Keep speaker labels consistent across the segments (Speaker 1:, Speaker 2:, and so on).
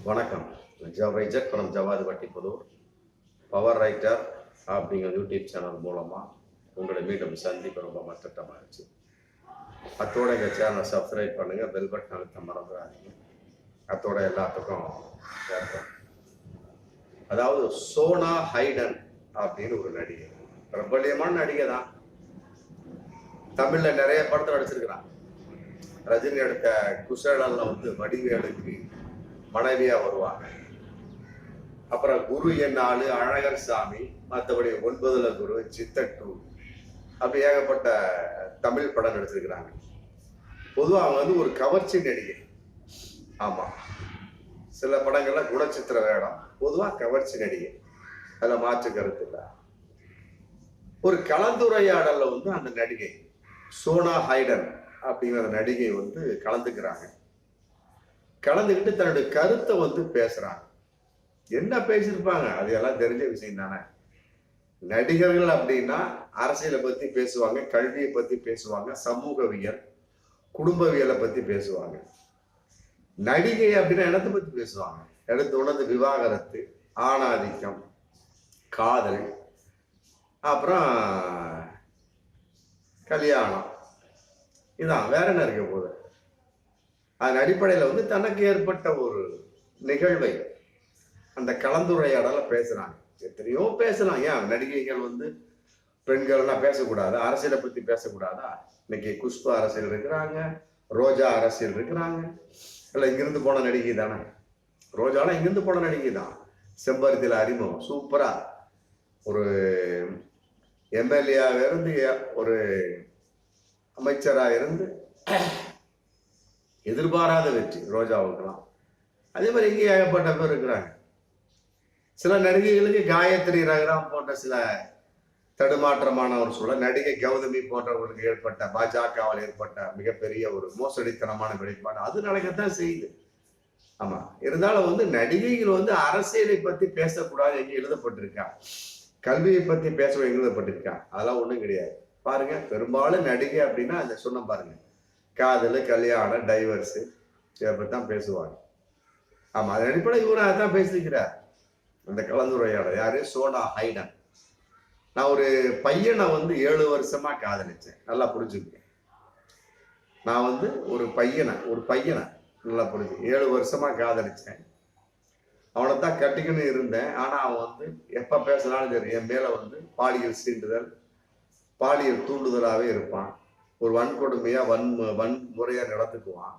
Speaker 1: வணக்கம். Writer from Javadhu வட்டிப்புதூர். Power writer அப்படிங்கிற YouTube channel மூலமாக உங்களை மீண்டும் சந்திப்பு ரொம்ப மட்டமாகிடுச்சு. அத்தோட எங்கள் சேனலை சப்ஸ்கிரைப் பண்ணுங்கள், பெல் பட்டன் அழுத்த மறந்துடாதீங்க. அத்தோட எல்லாத்துக்கும் கேட்போம். அதாவது சோனா ஹைடன் அப்படின்னு ஒரு நடிகை, பிரபல்யமான நடிகை தான். தமிழில் நிறைய படத்தில் நடிச்சிருக்கிறான். ரஜினி எடுத்த குசேலன்ல வடிவேலுக்கு மனைவியா வருவாங்க. அப்புறம் குரு என் ஆளு, அழகர் சாமி, மற்றபடி 9ல குரு, சித்தட்டு, அப்படி ஏகப்பட்ட தமிழ் படம் நடிச்சிருக்கிறாங்க. பொதுவாக அவங்க ஒரு கவர்ச்சி நடிகை. ஆமா, சில படங்கள்ல குணச்சித்திர வேடம், பொதுவாக கவர்ச்சி நடிகை, அதுல மாற்று கருத்து இல்லை. ஒரு கலந்துரையாடல்ல அந்த நடிகை சோனா ஹைடன் அப்படிங்கிற நடிகை கலந்துக்கிறாங்க. கலந்துக்கிட்டு தன்னுடைய கருத்தை பேசுறாங்க. என்ன பேசியிருப்பாங்க அது எல்லாம் தெரிஞ்ச விஷயம் தானே. நடிகர்கள் அப்படின்னா அரசியலை பத்தி பேசுவாங்க, கல்வியை பத்தி பேசுவாங்க, சமூகவியல், குடும்பவியலை பத்தி பேசுவாங்க. நடிகை அப்படின்னா இடத்தை பத்தி பேசுவாங்க. எடுத்து விவாகரத்து, ஆணாதிக்கம், காதல், அப்புறம் கல்யாணம், இதான். வேற என்ன இருக்க போகுது? அதன் அடிப்படையில் தனக்கு ஏற்பட்ட ஒரு நிகழ்வை அந்த கலந்துரையாடல பேசுறாங்க. எத்தனையோ பேசலாம். ஏன் நடிகைகள் பெண்கள்லாம் பேசக்கூடாதா? அரசியலை பத்தி பேசக்கூடாதா? இன்னைக்கு குஷ்பு அரசியல் இருக்கிறாங்க, ரோஜா அரசியல் இருக்கிறாங்க. இல்லை, இங்கிருந்து போன நடிகை தானே ரோஜாலாம். இங்கிருந்து போன நடிகை தான். செம்பருத்தில அறிமுகம் சூப்பரா ஒரு எம்எல்ஏவா இருந்து ஒரு அமைச்சரா இருந்து எதிர்பாராத வெற்றி ரோஜாவுக்கெல்லாம். அதே மாதிரி இங்கே ஏகப்பட்ட பேர் இருக்கிறாங்க. சில நடிகைகளுக்கு காயத்ரி ரகுராம் போன்ற சில தடுமாற்றமான ஒரு சூழல், நடிகை கௌதமி போன்றவர்களுக்கு ஏற்பட்ட பாஜகவால் ஏற்பட்ட மிகப்பெரிய ஒரு மோசடித்தனமான வெளிப்பாடு அது நடக்கத்தான் செய்யுது. ஆமா, இருந்தாலும் நடிகைகள் அரசியலை பத்தி பேசக்கூடாது எங்க எழுதப்பட்டிருக்கா? கல்வியை பத்தி பேச எழுதப்பட்டிருக்கா? அதெல்லாம் ஒண்ணும் கிடையாது. பாருங்க, பெரும்பாலும் நடிகை அப்படின்னா அந்த சொன்ன பாருங்க, காதல், கல்யாணம், டைவர்ஸு, இதை பற்றி தான் பேசுவாங்க. ஆமா, அதன் அடிப்படையில் இவரும் அதான் பேசிக்கிறார். அந்த கலந்துரையாடல் யாரு? சோனா ஹைடன். நான் ஒரு பையனை 7 வருஷமா காதலிச்சேன். நல்லா புரிஞ்சுக்கேன். நான் ஒரு பையனை நல்லா புரிஞ்சு 7 வருஷமா காதலிச்சேன். அவனை தான் கட்டிக்கணும் இருந்தேன். ஆனா அவன் எப்ப பேசினாலும் சரி என் மேல பாலியல் சீண்டுதல், பாலியல் தூண்டுதலாவே இருப்பான். ஒரு வன்கொடுமையா வன்முறையா நடந்துக்குவான்.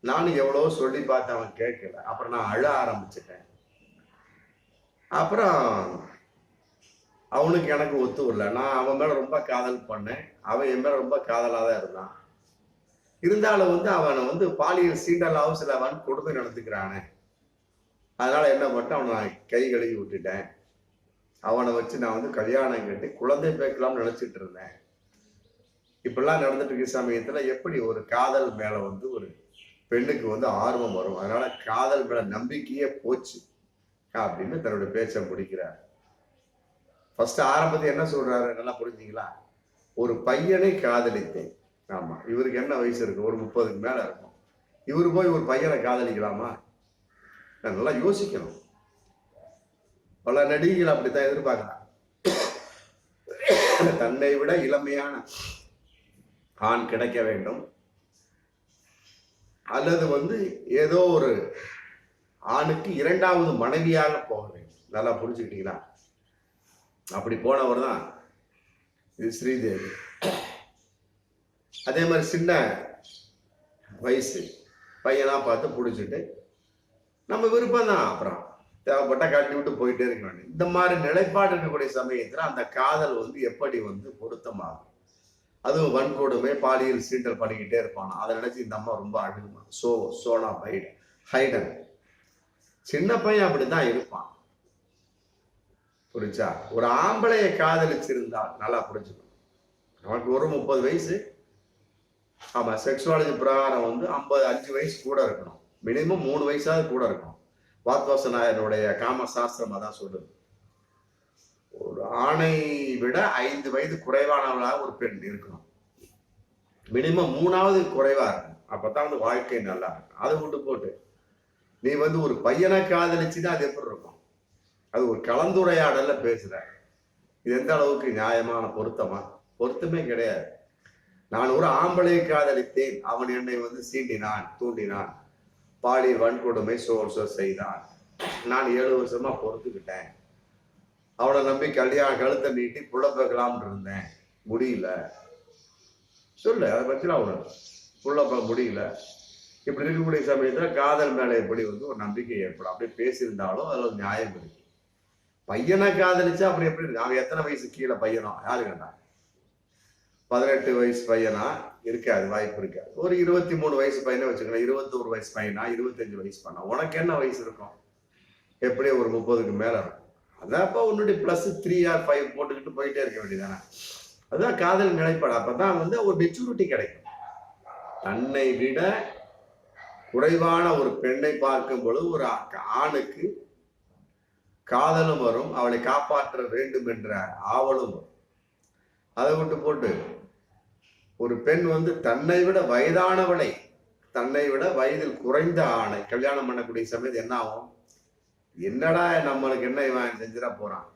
Speaker 1: நானும் எவ்வளவோ சொல்லி பார்த்து அவன் கேட்கல. அப்புறம் நான் அழ ஆரம்பிச்சிட்டேன். அப்புறம் அவனுக்கு எனக்கு ஒத்து வரல. நான் அவன் மேல ரொம்ப காதல் பண்ணேன், அவன் என் மேல ரொம்ப காதலா தான் இருந்தான். இருந்தாலும் அவனை பாலியல் சீண்டலாவும் சில வன்கொடுமை நடந்துக்கிறானே. அதனால என்ன பண்ணிட்டேன், அவனை நான் கை கழுவி விட்டுட்டேன். அவனை வச்சு நான் கல்யாணம் கட்டி குழந்தை பேக்கலாம்னு நினைச்சிட்டு இருந்தேன். இப்படிலாம் நடந்துட்டு இருக்க சமயத்துல எப்படி ஒரு காதல் மேல ஒரு பெண்ணுக்கு ஆர்வம் வரும்? அதனால காதல் மேல நம்பிக்கையே போச்சு அப்படின்னு தன்னுடைய பேச்சை முடிக்கிறார். ஃபர்ஸ்ட் ஆரம்பத்தை என்ன சொல்றாரு நல்லா புரிஞ்சுங்களா? ஒரு பையனை காதலித்தேன். ஆமா, இவருக்கு என்ன வயசு இருக்கு? ஒரு 30க்கு மேல இருக்கும். இவரு போய் ஒரு பையனை காதலிக்கலாமா? நல்லா யோசிக்கணும். பல நடிகைகள் அப்படித்தான் எதிர்பார்க்கிறாங்க. தன்னை விட இளமையான ஆண் கிடைக்க வேண்டும், அல்லது ஏதோ ஒரு ஆணுக்கு 2வது மனைவியாக போக வேண்டும். நல்லா புரிஞ்சுக்கிட்டீங்களா? அப்படி போனவர் தான் இது ஸ்ரீதேவி. அதே மாதிரி சின்ன வயசு பையனா பார்த்து பிடிச்சிட்டு நம்ம விருப்பம் தான், அப்புறம் தேவைப்பட்டா கட்டி விட்டு போயிட்டே இருக்க வேண்டும். இந்த மாதிரி நிலைப்பாடு இருக்கக்கூடிய சமயத்துல அந்த காதல் எப்படி பொருத்தமாகும்? அதுவும் வன்கொடுமை, பாலியல் சீண்டல் பண்ணிக்கிட்டே இருப்பானா. அதை நினைச்சு இந்த அம்மா ரொம்ப அழுகுமா. சோனா ஹைடன் சின்ன பையன் அப்படித்தான் இருப்பான். புரிஞ்சா? ஒரு ஆம்பளைய காதலிச்சிருந்தால் நல்லா புரிஞ்சுக்கணும். நமக்கு ஒரு 30 வயசு. ஆமா, செக்ஸுவாலஜி பிரகாரம் 5 வயசு கூட இருக்கணும். மினிமம் 3 வயசாவது கூட இருக்கணும். வாத்வாசனாயனுடைய காம சாஸ்திரம் அதான் சொல்லுது. ஒரு ஆணை விட 5 வயது குறைவானவளாக ஒரு பெண் இருக்கணும். மினிமம் 3வது குறைவா இருக்கும். அப்பதான் வாழ்க்கை நல்லா இருக்கும். அதை விட்டு போட்டு நீ வந்து ஒரு பையனை காதலிச்சுன்னா அது எப்படி இருக்கும்? அது ஒரு கலந்துரையாடல்ல பேசுற. இது எந்த அளவுக்கு நியாயமான பொருத்தமா? பொருத்தமே கிடையாது. நான் ஒரு ஆம்பளையை காதலித்தேன், அவன் என்னை வந்து சீண்டினான், தூண்டினான், பாலியல் வன்கொடுமை செய்தான். நான் 7 வருஷமா பொறுத்துக்கிட்டேன். அவனை நம்பி கழுத்தை நீட்டி புள்ளப்பக்கலாம்னு இருந்தேன், முடியல. சொல்லு, அதை பத்தி அவனு புள்ளப்ப முடியல. இப்படி இருக்கக்கூடிய சமயத்துல காதல் மேல எப்படி வந்து ஒரு நம்பிக்கை ஏற்படும். அப்படியே பேசியிருந்தாலும் அதுல ஒரு நியாயம் இருக்கு. பையனை காதலிச்சா அப்படி எப்படி இருக்கு? அவன் எத்தனை வயசு கீழே பையனோ யாரு கண்டா? 18 வயசு பையனா இருக்காது, வாய்ப்பு இருக்காது. ஒரு 23 வயசு பையனை வச்சுக்கலாம், 21 வயசு பையனா, 25 வயசு பண்ணா, உனக்கு என்ன வயசு இருக்கும்? எப்படியே ஒரு 30க்கு மேல இருக்கும். அதான்ப்பா உன்னுடைய +3 or 5 போட்டுக்கிட்டு போயிட்டே இருக்க வேண்டியதானே. அதுதான் காதல் நிலைப்பாடு. அப்பதான் வந்து ஒரு மெச்சூரிட்டி கிடைக்கும். தன்னை விட குறைவான ஒரு பெண்ணை பார்க்கும் பொழுது ஒரு ஆணுக்கு காதலும் வரும், அவளை காப்பாற்ற வேண்டும் என்ற ஆவலும் வரும். அதை விட்டு போட்டு ஒரு பெண் வந்து தன்னை விட வயதானவளை, தன்னை விட வயதில் குறைந்த ஆணை கல்யாணம் பண்ணக்கூடிய சமயத்து என்ன ஆகும்? என்னடா நம்மளுக்கு என்ன இவன் செஞ்சிட போறான்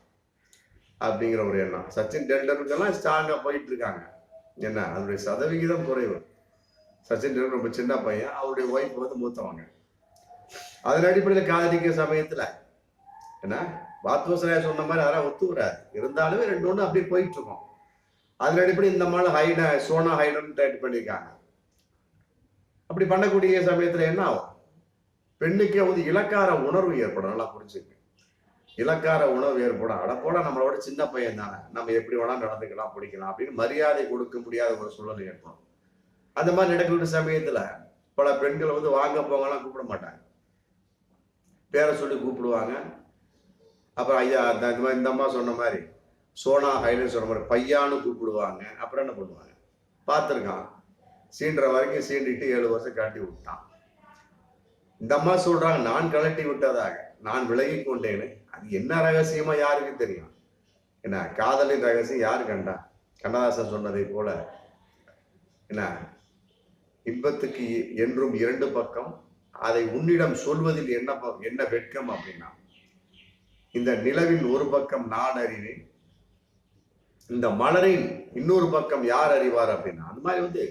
Speaker 1: அப்படிங்கிற ஒரு எண்ணம். சச்சின் டெண்டுல்கர்லாம் ஸ்ட்ராங்கா போயிட்டு இருக்காங்க. என்ன, அதனுடைய சதவிகிதம் குறைவு. சச்சின் டெண்டுல்கர் ரொம்ப சின்ன பையன், அவருடைய ஒய்ஃப் வந்து மூத்தவங்க. அதன் அடிப்படையில் காதலிக்கிற சமயத்துல என்ன பாத்வசராய சொன்ன மாதிரி யாராவது ஒத்துக்கிறாரு, இருந்தாலுமே 2 ஒன்று அப்படியே போயிட்டு இருக்கோம். அதன் அடிப்படையில் இந்த மாதிரி சோனா ஹைடன் டைட் பண்ணியிருக்காங்க. அப்படி பண்ணக்கூடிய சமயத்துல என்ன ஆகும்? பெண்ணுக்கே வந்து இலக்கார உணர்வு ஏற்படும். நல்லா புரிஞ்சுக்க, இலக்கார உணர்வு ஏற்படும். அடப்போட நம்மளோட சின்ன பையன் தானே, நம்ம எப்படி வேணா நடந்துக்கலாம், பிடிக்கலாம் அப்படின்னு மரியாதை கொடுக்க முடியாத ஒரு சூழல் ஏற்படும். அந்த மாதிரி நடக்கிற சமயத்துல பல பெண்கள் வந்து வாங்க போங்கலாம் கூப்பிட மாட்டாங்க, பேரை சொல்லி கூப்பிடுவாங்க. அப்புறம் ஐயா இந்த அம்மா சொன்ன மாதிரி சோனா ஹைடன் சொன்ன மாதிரி பையான்னு கூப்பிடுவாங்க. அப்புறம் என்ன பண்ணுவாங்க? பார்த்துருக்கான், சீன்ற வரைக்கும் சீண்டிட்டு 7 வருஷம் கழட்டி விட்டான். இந்த அம்மா சொல்றாங்க, நான் கழட்டி விட்டதாக, நான் விலகி கொண்டேன்னு. அது என்ன ரகசியமா யாருக்கு தெரியும்? என்ன காதலின் ரகசியம் யாரு கண்டா? கண்ணதாசன் சொன்னதை போல என்ன, இன்பத்துக்கு என்றும் 2 பக்கம், அதை உன்னிடம் சொல்வதில் என்ன வெட்கம் அப்படின்னா, இந்த நிலவின் ஒரு பக்கம் நான் அறிவேன், இந்த மலரின் இன்னொரு பக்கம் யார் அறிவார் அப்படின்னா. அந்த மாதிரி வந்து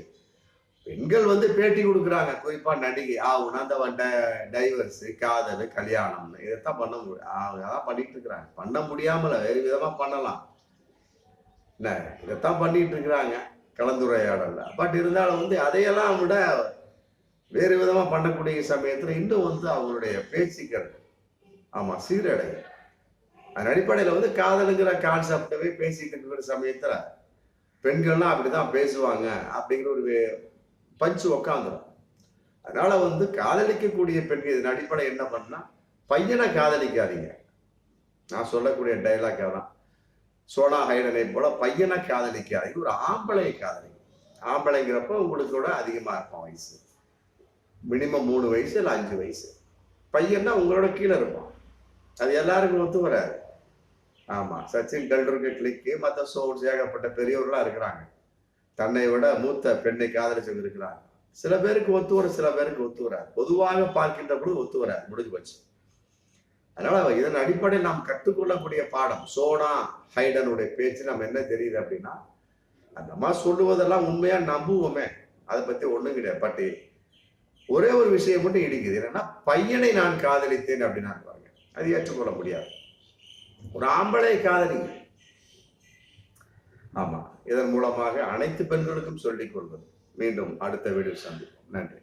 Speaker 1: பெண்கள் வந்து பேட்டி கொடுக்குறாங்க, குறிப்பா நடிகை உணர்ந்தவன் டைவர்ஸ், காதல், கல்யாணம், இதைத்தான் பண்ண முடியும். அதான் பண்ணிட்டு இருக்கிறாங்க. பண்ண முடியாமல வேறு விதமா பண்ணலாம், என்ன இதைத்தான் பண்ணிட்டு இருக்கிறாங்க கலந்துரையாடல. பட் இருந்தாலும் வந்து அதையெல்லாம் விட வேறு விதமா பண்ணக்கூடிய சமயத்துல இன்னும் வந்து அவங்களுடைய பேச்சுக்கள் சீரடையும். அதன் அடிப்படையில வந்து காதலுங்கிற கான்செப்டவே பேசிட்டு இருக்கிற சமயத்துல பெண்கள்லாம் அப்படிதான் பேசுவாங்க அப்படிங்கிற ஒரு பஞ்சு உக்காந்துடும். அதனால வந்து காதலிக்கக்கூடிய பெண்கள் இதன் அடிப்படை என்ன பண்ணா, பையனை காதலிக்காதீங்க. நான் சொல்லக்கூடிய டைலாக் தான், சோனா ஹைடனை போல பையனை காதலிக்காதீங்க, ஒரு ஆம்பளையை காதலிங்க. ஆம்பளைங்கிறப்ப உங்களுக்கு கூட அதிகமா இருக்கும் வயசு, மினிமம் 3 வயசு இல்லை 5 வயசு. பையன்னா உங்களோட கீழே இருப்பான். அது எல்லாருக்கும் ஒத்து வராது. சச்சின் டெண்டுல்கர் கிளிக்கு மற்ற சோர்ஸ் ஏகப்பட்ட பெரியவர்களா இருக்கிறாங்க, தன்னை விட மூத்த பெண்ணை காதலிச்சவங்க இருக்கிறாங்க. சில பேருக்கு ஒத்து வர, சில பேருக்கு ஒத்து வராது. பொதுவாக பார்க்கின்ற பொழுது ஒத்து வராது, முடிஞ்சு போச்சு. அதனால இதன் அடிப்படையில் நாம் கற்றுக்கொள்ளக்கூடிய பாடம், சோனா ஹைடனுடைய பேச்சு நம்ம என்ன தெரியுது அப்படின்னா, அந்த மாதிரி சொல்லுவதெல்லாம் உண்மையா நம்புவோமே, அதை பத்தி ஒண்ணும் கிடையாது. பட் ஒரே ஒரு விஷயம் மட்டும் இடிக்குது, என்னன்னா பையனை நான் காதலித்தேன் அப்படின்னா பாருங்க, அது ஏற்றுக்கொள்ள முடியாது. ஒரு ஆம்பளை காதலிங்க. இதன் மூலமாக அனைத்து பெண்களுக்கும் சொல்லிக் கொள்வது. மீண்டும் அடுத்த வீடியோ சந்திப்போம். நன்றி.